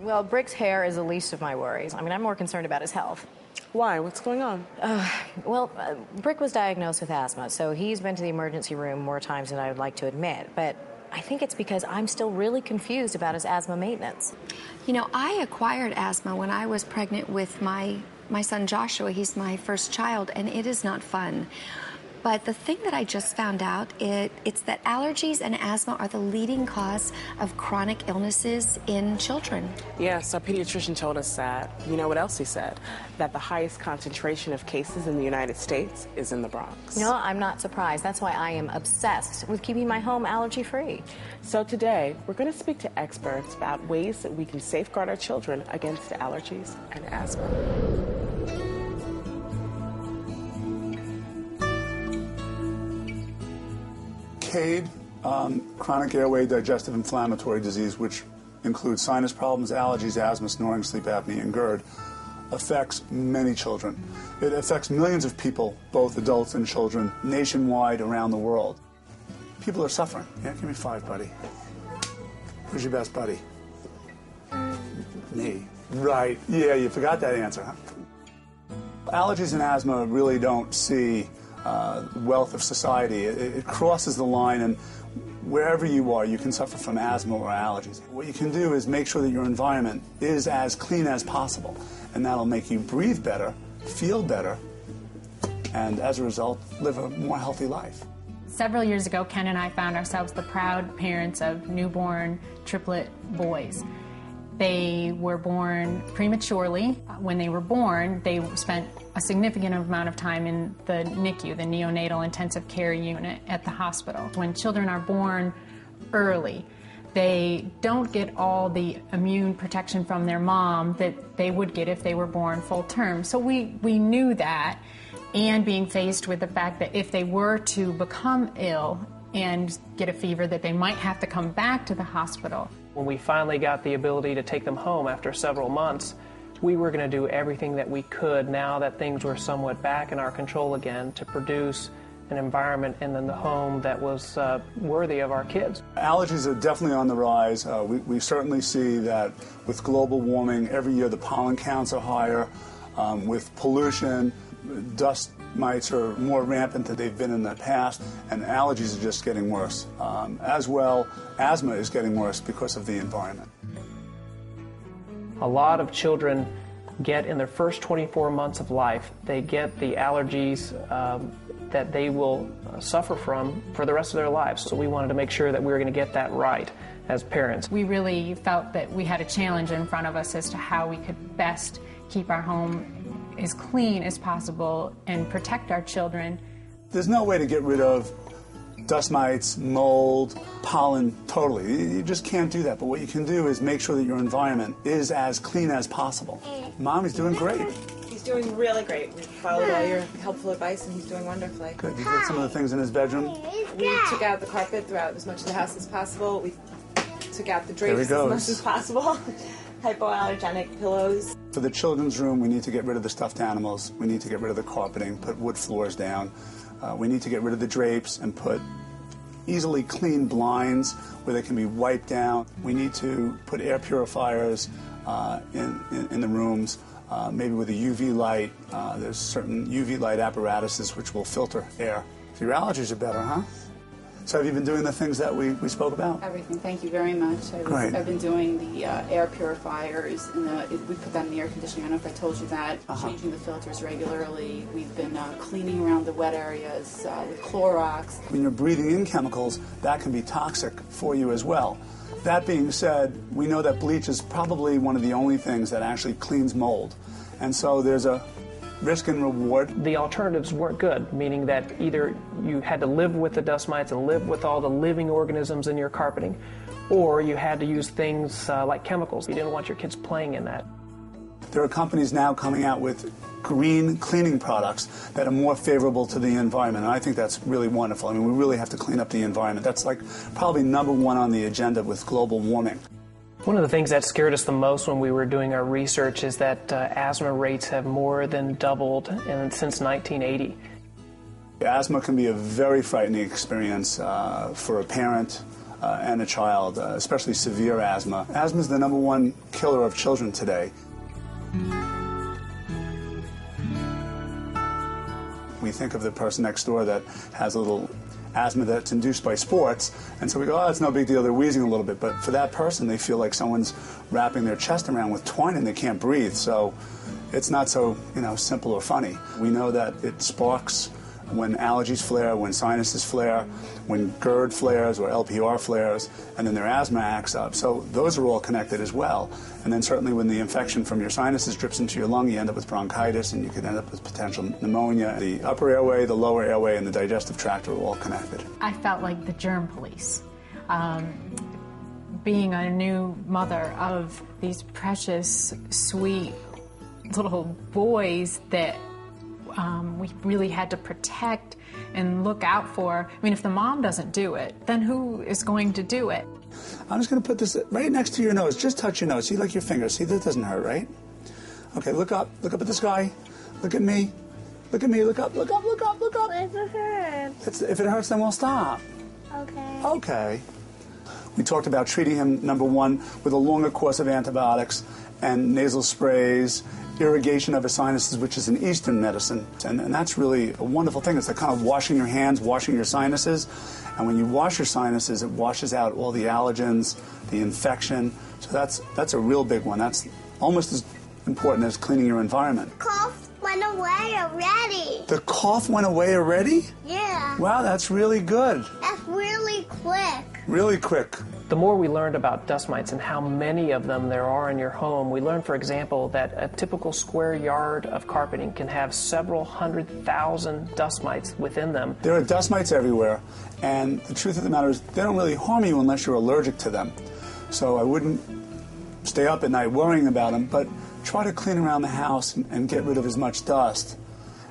Well, Brick's hair is the least of my worries. I mean, I'm more concerned about his health. Why? What's going on? Brick was diagnosed with asthma, so he's been to the emergency room more times than I would like to admit. But I think it's because I'm still really confused about his asthma maintenance. You know, I acquired asthma when I was pregnant with my son Joshua. He's my first child, and it is not fun. But the thing that I just found out, it's that allergies and asthma are the leading cause of chronic illnesses in children. Yes, our pediatrician told us that. You know what else he said? That the highest concentration of cases in the United States is in the Bronx. No, I'm not surprised. That's why I am obsessed with keeping my home allergy-free. So today, we're going to speak to experts about ways that we can safeguard our children against allergies and asthma. C.A.I.D, chronic airway digestive inflammatory disease, which includes sinus problems, allergies, asthma, snoring, sleep apnea, and GERD, affects many children. It affects millions of people, both adults and children, nationwide, around the world. People are suffering. Yeah, give me 5, buddy. Who's your best buddy? Me. Right. Yeah, you forgot that answer, huh? Allergies and asthma really don't see wealth of society. It crosses the line, and wherever you are, you can suffer from asthma or allergies. What you can do is make sure that your environment is as clean as possible, and that'll make you breathe better, feel better, and as a result, live a more healthy life. Several years ago, Ken and I found ourselves the proud parents of newborn triplet boys. They were born prematurely. When they were born, they spent a significant amount of time in the NICU, the neonatal intensive care unit at the hospital. When children are born early, they don't get all the immune protection from their mom that they would get if they were born full term. So we knew that, and being faced with the fact that if they were to become ill and get a fever, that they might have to come back to the hospital. When we finally got the ability to take them home after several months, we were going to do everything that we could, now that things were somewhat back in our control again, to produce an environment in the home that was worthy of our kids. Allergies are definitely on the rise. We certainly see that with global warming, every year the pollen counts are higher. With pollution, dust mites are more rampant than they've been in the past, and allergies are just getting worse. As well, asthma is getting worse because of the environment. A lot of children get, in their first 24 months of life, they get the allergies that they will suffer from for the rest of their lives. So we wanted to make sure that we were going to get that right as parents. We really felt that we had a challenge in front of us as to how we could best keep our home as clean as possible and protect our children. There's no way to get rid of dust mites, mold, pollen totally. You just can't do that. But what you can do is make sure that your environment is as clean as possible. Mommy's doing great. He's doing really great. We followed all your helpful advice, and he's doing wonderfully. Good. You did some of the things in his bedroom. We took out the carpet throughout as much of the house as possible. We took out the drapes as much as possible. Hypoallergenic pillows. For the children's room, we need to get rid of the stuffed animals. We need to get rid of the carpeting, put wood floors down. We need to get rid of the drapes and put easily clean blinds where they can be wiped down. We need to put air purifiers in the rooms, maybe with a UV light. There's certain UV light apparatuses which will filter air. So your allergies are better, huh? So have you been doing the things that we spoke about? Everything. Thank you very much. I've been doing the air purifiers, and we put that in the air conditioning. I don't know if I told you that. Changing the filters regularly. We've been cleaning around the wet areas with Clorox. When you're breathing in chemicals, that can be toxic for you as well. That being said, we know that bleach is probably one of the only things that actually cleans mold. And so there's a risk and reward. The alternatives weren't good, meaning that either you had to live with the dust mites and live with all the living organisms in your carpeting, or you had to use things like chemicals. You didn't want your kids playing in that. There are companies now coming out with green cleaning products that are more favorable to the environment, and I think that's really wonderful. I mean, we really have to clean up the environment. That's like probably number one on the agenda with global warming. One of the things that scared us the most when we were doing our research is that asthma rates have more than doubled since 1980. Asthma can be a very frightening experience for a parent, and a child, especially severe asthma. Asthma is the #1 killer of children today. We think of the person next door that has a little asthma that's induced by sports, and so we go, oh, it's no big deal, they're wheezing a little bit, but for that person, they feel like someone's wrapping their chest around with twine and they can't breathe, so it's not so, simple or funny. We know that it sparks when allergies flare, when sinuses flare, when GERD flares or LPR flares, and then their asthma acts up. So those are all connected as well. And then certainly when the infection from your sinuses drips into your lung, you end up with bronchitis, and you could end up with potential pneumonia. The upper airway, the lower airway, and the digestive tract are all connected. I felt like the germ police. Being a new mother of these precious, sweet little boys that we really had to protect and look out for. I mean, if the mom doesn't do it, then who is going to do it? I'm just going to put this right next to your nose. Just touch your nose. See, like your finger. See, that doesn't hurt, right? Okay, look up. Look up at the sky. Look at me. Look at me. Look up. Look up. Look up. Look up. If it hurts. If it hurts, then we'll stop. Okay. Okay. We talked about treating him, #1, with a longer course of antibiotics and nasal sprays, irrigation of his sinuses, which is an Eastern medicine. And that's really a wonderful thing. It's like kind of washing your hands, washing your sinuses. And when you wash your sinuses, it washes out all the allergens, the infection. So that's a real big one. That's almost as important as cleaning your environment. Cough went away already. The cough went away already? Yeah. Wow, that's really good. That's really quick. Really quick. The more we learned about dust mites and how many of them there are in your home, we learned, for example, that a typical square yard of carpeting can have several 100,000 dust mites within them. There are dust mites everywhere, and the truth of the matter is they don't really harm you unless you're allergic to them. So I wouldn't stay up at night worrying about them, but try to clean around the house and get rid of as much dust.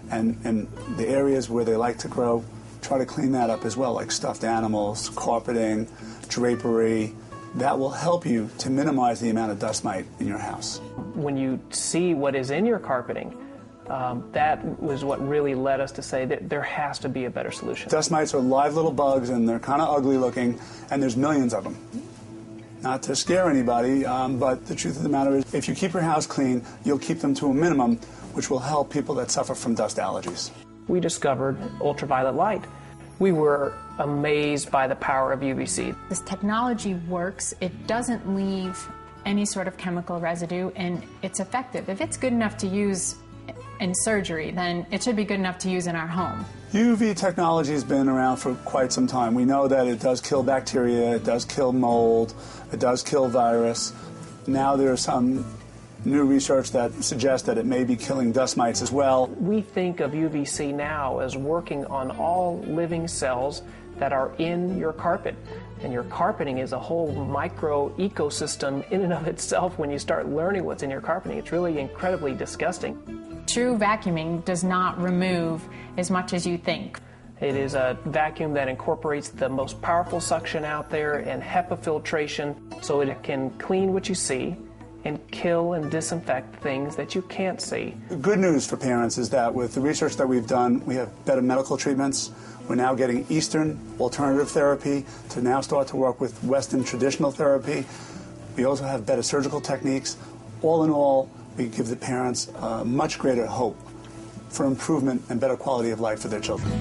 And the areas where they like to grow, try to clean that up as well, like stuffed animals, carpeting, drapery. That will help you to minimize the amount of dust mite in your house. When you see what is in your carpeting, that was what really led us to say that there has to be a better solution. Dust mites are live little bugs, and they're kind of ugly looking, and there's millions of them. Not to scare anybody, but the truth of the matter is if you keep your house clean, you'll keep them to a minimum, which will help people that suffer from dust allergies. We discovered ultraviolet light. We were amazed by the power of UVC. This technology works. It doesn't leave any sort of chemical residue, and it's effective. If it's good enough to use in surgery, then it should be good enough to use in our home. UV technology has been around for quite some time. We know that it does kill bacteria, it does kill mold, it does kill virus. Now there's some new research that suggests that it may be killing dust mites as well. We think of UVC now as working on all living cells that are in your carpet. And your carpeting is a whole micro ecosystem in and of itself when you start learning what's in your carpeting. It's really incredibly disgusting. True vacuuming does not remove as much as you think. It is a vacuum that incorporates the most powerful suction out there and HEPA filtration, so it can clean what you see and kill and disinfect things that you can't see. The good news for parents is that with the research that we've done, we have better medical treatments. We're now getting Eastern alternative therapy to now start to work with Western traditional therapy. We also have better surgical techniques. All in all, we give the parents much greater hope for improvement and better quality of life for their children.